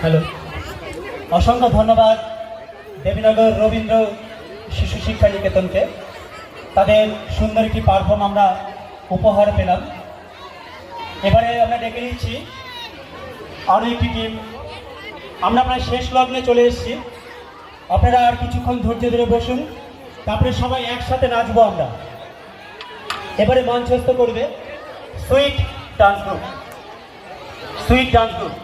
Hello, অসংখ্য ধন্যবাদ দেবীনগর রবীন্দ্র শিশু শিক্ষা নিকেতনকে। তাদের সুন্দর একটি পারফর্ম আমরা উপহার পেলাম। এবারে আমরা ডেকে নিচ্ছি আরও একটি টিম। আমরা প্রায় শেষ লগ্নে চলে এসেছি। আপনারা আর কিছুক্ষণ ধৈর্য ধরে বসুন, তারপরে সবাই একসাথে নাচবো আমরা। এবারে মঞ্চস্থ করবে sweet dance group. Sweet dance group.